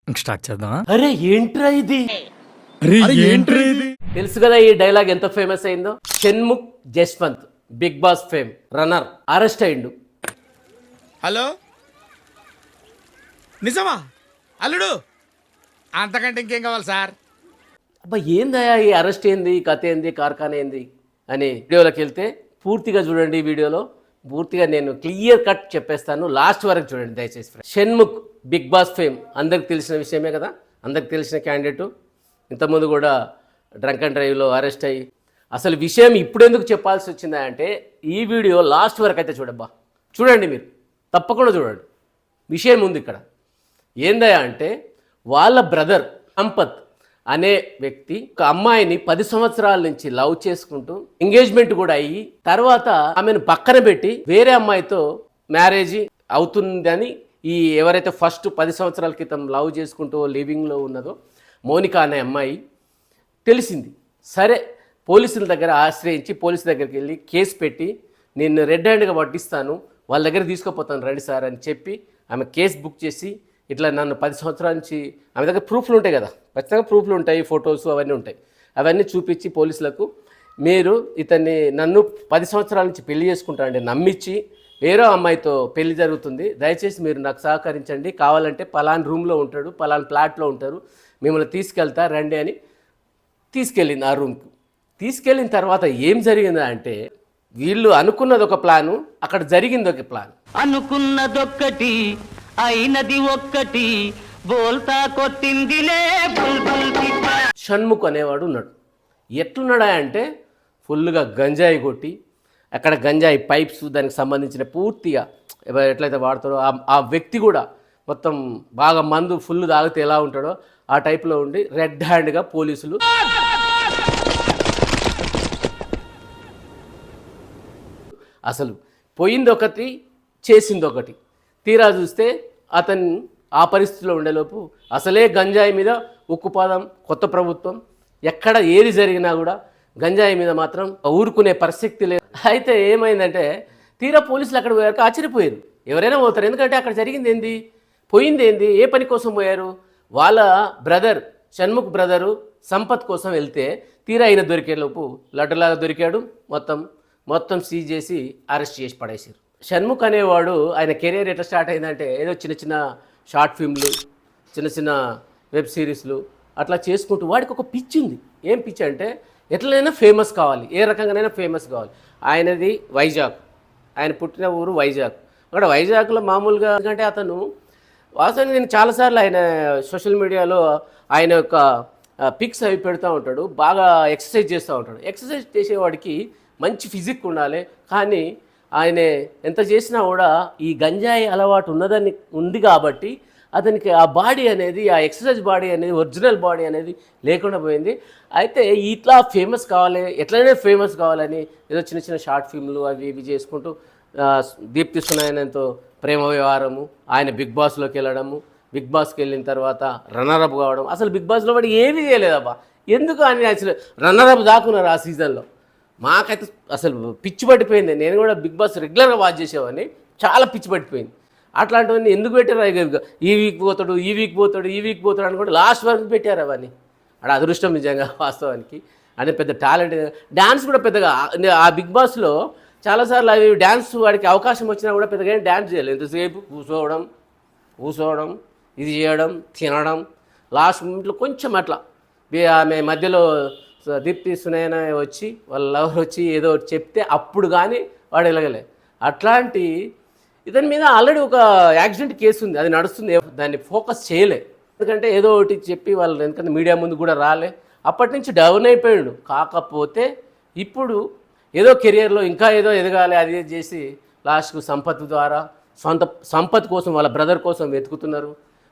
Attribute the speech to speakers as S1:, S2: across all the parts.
S1: ఇంక స్టార్ట్ చేద్దామా?
S2: అరే ఏంట్రా ఇది? తెలుసు కదా ఈ డైలాగ్ ఎంత ఫేమస్ అయిందో. Shanmukh Jaswanth big boss fame runner arrest అయిండు.
S3: హలో నిజమా అల్లుడు? అంతకంటే ఇంకేం కావాలి సార్?
S2: అబ్బా ఏందయ్యా ఈ అరెస్ట్ ఏంది, కథ ఏంది, కార్ఖానా ఏంది అని వీడియోలోకి వెళ్తే పూర్తిగా చూడండి. ఈ వీడియోలో పూర్తిగా నేను క్లియర్ కట్ చెప్పేస్తాను, లాస్ట్ వరకు చూడండి దయచేసి. షణ్ముఖ్ బిగ్ బాస్ ఫేమ్ అందరికి తెలిసిన విషయమే కదా, అందరికి తెలిసిన క్యాండిడేటు. ఇంతకుముందు కూడా డ్రంక్ అండ్ డ్రైవ్లో అరెస్ట్ అయ్యి అసలు విషయం ఇప్పుడు ఎందుకు చెప్పాల్సి వచ్చిందా అంటే ఈ వీడియో లాస్ట్ వరకు అయితే చూడబ్బా, చూడండి మీరు తప్పకుండా చూడండి. విషయం ఉంది ఇక్కడ. ఏందయ్యా అంటే వాళ్ళ బ్రదర్ సంపత్ అనే వ్యక్తి ఒక అమ్మాయిని 10 సంవత్సరాల నుంచి లవ్ చేసుకుంటూ ఎంగేజ్మెంట్ కూడా అయ్యి తర్వాత ఆమెను పక్కన పెట్టి వేరే అమ్మాయితో మ్యారేజ్ అవుతుందని ఈ ఎవరైతే ఫస్ట్ 10 సంవత్సరాల క్రితం లవ్ చేసుకుంటూ లివింగ్లో ఉన్నదో మోనికా అనే అమ్మాయి తెలిసింది. సరే పోలీసుల దగ్గర ఆశ్రయించి పోలీసు దగ్గరికి వెళ్ళి కేసు పెట్టి నేను రెడ్ హ్యాండ్గా పట్టిస్తాను, వాళ్ళ దగ్గర తీసుకుపోతాను రండి సార్ అని చెప్పి ఆమె కేసు బుక్ చేసి ఇట్లా నన్ను 10 సంవత్సరాల నుంచి ఆమె దగ్గర ప్రూఫ్లు ఉంటాయి కదా, ఖచ్చితంగా ప్రూఫ్లు ఉంటాయి, ఫొటోస్ అవన్నీ ఉంటాయి, అవన్నీ చూపించి పోలీసులకు మీరు ఇతన్ని నన్ను 10 సంవత్సరాల నుంచి పెళ్లి చేసుకుంటానండి నమ్మించి వేరే అమ్మాయితో పెళ్లి జరుగుతుంది, దయచేసి మీరు నాకు సహకరించండి, కావాలంటే పలానా రూమ్లో ఉంటాడు, పలానా ఫ్లాట్లో ఉంటారు, మిమ్మల్ని తీసుకెళ్తా రండి అని తీసుకెళ్ళింది ఆ రూమ్కి. తీసుకెళ్ళిన తర్వాత ఏం జరిగిందా అంటే వీళ్ళు అనుకున్నది ఒక ప్లాను, అక్కడ జరిగింది ఒక ప్లాన్.
S4: అనుకున్నదొక్కటి అయినది ఒక్కటి బోల్తా కొట్టిందిలే బుల్బుల్ పిట్ట.
S2: షణ్ముఖ్ అనేవాడు ఉన్నాడు. ఎట్లున్నాడా అంటే ఫుల్గా గంజాయి కొట్టి అక్కడ గంజాయి పైప్స్ దానికి సంబంధించిన పూర్తిగా ఎట్లయితే వాడతారో ఆ వ్యక్తి కూడా మొత్తం బాగా మందు ఫుల్ తాగితే ఎలా ఉంటాడో ఆ టైప్లో ఉండి రెడ్ హ్యాండ్గా పోలీసులు అసలు పోయింది ఒకటి చేసింది ఒకటి. తీరా చూస్తే అతను ఆ పరిస్థితిలో ఉండేలోపు అసలే గంజాయి మీద ఉక్కుపాదం కొత్త ప్రభుత్వం, ఎక్కడ ఏది జరిగినా కూడా గంజాయి మీద మాత్రం ఊరుకునే పరిస్థితి లేదు. అయితే ఏమైందంటే తీరా పోలీసులు అక్కడ పోయాక ఆశ్చర్యపోయారు. ఎవరైనా పోతారు, ఎందుకంటే అక్కడ జరిగింది ఏంది, పోయింది ఏంది, ఏ పని కోసం పోయారు, వాళ్ళ బ్రదర్ షణ్ముఖ్ బ్రదరు సంపత్ కోసం వెళ్తే తీరా అయిన దొరికేలోపు లడ్డులాగా దొరికాడు. మొత్తం సీజ్ చేసి అరెస్ట్ చేసి పడేసారు. షణ్ముఖ్ అనేవాడు ఆయన కెరీర్ ఎట్లా స్టార్ట్ అయిందంటే ఏదో చిన్న చిన్న షార్ట్ ఫిల్మ్లు, చిన్న చిన్న వెబ్ సిరీస్లు అట్లా చేసుకుంటూ వాడికి ఒక పిచ్చి ఉంది. ఏం పిచ్చి అంటే ఎట్లనైనా ఫేమస్ కావాలి, ఏ రకంగానైనా ఫేమస్ కావాలి. ఆయనది వైజాగ్, ఆయన పుట్టిన ఊరు వైజాగ్. అక్కడ వైజాగ్లో మామూలుగా ఎందుకంటే అతను వాస్తవానికి నేను చాలాసార్లు ఆయన సోషల్ మీడియాలో ఆయన యొక్క పిక్స్ అవి పెడతా ఉంటాడు, బాగా ఎక్సర్సైజ్ చేస్తూ ఉంటాడు. ఎక్సర్సైజ్ చేసేవాడికి మంచి ఫిజిక్ ఉండాలి, కానీ ఆయన ఎంత చేసినా కూడా ఈ గంజాయి అలవాటు ఉంది కాబట్టి అతనికి ఆ బాడీ అనేది, ఆ ఎక్సర్సైజ్ బాడీ అనేది, ఒరిజినల్ బాడీ అనేది లేకుండా పోయింది. అయితే ఇట్లా ఫేమస్ కావాలి, ఎట్లయినా ఫేమస్ కావాలని ఏదో చిన్న చిన్న షార్ట్ ఫిల్మ్లు అవి ఇవి చేసుకుంటూ దీప్తి సునయనతో ప్రేమ వ్యవహారము, ఆయన బిగ్ బాస్లోకి వెళ్ళడము, బిగ్ బాస్కి వెళ్ళిన తర్వాత రన్నరప్ కావడం. అసలు బిగ్ బాస్లో వాడు ఏమీ చేయలేదబ్బా, ఎందుకు అని అసలు రన్నరప్ దాకున్నారు ఆ సీజన్లో. మాకైతే అసలు పిచ్చి పట్టిపోయింది. నేను కూడా బిగ్ బాస్ రెగ్యులర్గా వాచ్ చేసేవాడిని, చాలా పిచ్చి పట్టిపోయింది. అట్లాంటివన్నీ ఎందుకు పెట్టారు, ఈ వీక్ పోతాడు అని కూడా లాస్ట్ వరకు పెట్టారు అవన్నీ. అక్కడ అదృష్టం నిజంగా వాస్తవానికి. అంటే పెద్ద టాలెంట్, డ్యాన్స్ కూడా పెద్దగా ఆ బిగ్ బాస్లో చాలాసార్లు అవి డ్యాన్స్ వాడికి అవకాశం వచ్చినా కూడా పెద్దగా డ్యాన్స్ చేయలేదు. ఎంతసేపు కూర్చోవడం ఇది చేయడం, తినడం, లాస్ట్ మూమెంట్లో కొంచెం అట్లా ఆమె మధ్యలో దీప్తి సునయన వచ్చి వాళ్ళ లవర్ వచ్చి ఏదో చెప్తే అప్పుడు కానీ వాడు వెళ్ళగలే. అట్లాంటి ఇతని మీద ఆల్రెడీ ఒక యాక్సిడెంట్ కేసు ఉంది, అది నడుస్తుంది, దాన్ని ఫోకస్ చేయలే. ఎందుకంటే ఏదో ఒకటి చెప్పి వాళ్ళు ఎందుకంటే మీడియా ముందు కూడా రాలే, అప్పటి నుంచి డౌన్ అయిపోయాడు. కాకపోతే ఇప్పుడు ఏదో కెరియర్లో ఇంకా ఏదో ఎదగాలి అది చేసి లాస్ట్కు సంపత్ ద్వారా సంపత్ కోసం వాళ్ళ బ్రదర్ కోసం వెతుకుతున్నారు.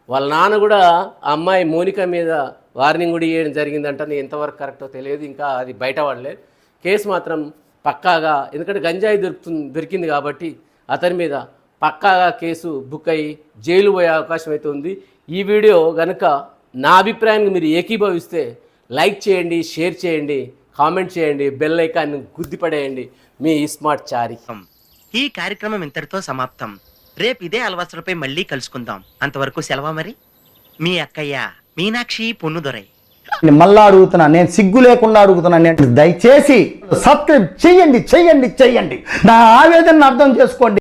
S2: వాళ్ళ నాన్న కూడా ఆ అమ్మాయి మోనిక మీద వార్నింగ్ కూడా ఇవ్వడం జరిగిందంటే ఎంతవరకు కరెక్టో తెలియదు, ఇంకా అది బయట పడలేదు. కేసు మాత్రం పక్కాగా, ఎందుకంటే గంజాయి దొరికింది కాబట్టి అతని మీద పక్కాగా కేసు బుక్ అయ్యి జైలు పోయే అవకాశం అయితే ఉంది. ఈ వీడియో కనుక నా అభిప్రాయానికి మీరు ఏకీభవిస్తే లైక్ చేయండి, షేర్ చేయండి, కామెంట్ చేయండి, బెల్ ఐకాన్ని గుద్దిపడేయండి. మీ స్మార్ట్ చారి.
S4: ఈ కార్యక్రమం ఇంతటితో సమాప్తం. రేపు ఇదే అలవాసులపై మళ్ళీ కలుసుకుందాం. అంతవరకు సెలవా మరి. మీ అక్కయ్య మీనాక్షి పొన్నుదొరై.
S1: మళ్ళా అడుగుతున్నా, నేను సిగ్గు లేకుండా అడుగుతున్నా, నేను దయచేసి సబ్స్క్రైబ్ చెయ్యండి చెయ్యండి చెయ్యండి, నా ఆవేదనను అర్థం చేసుకోండి.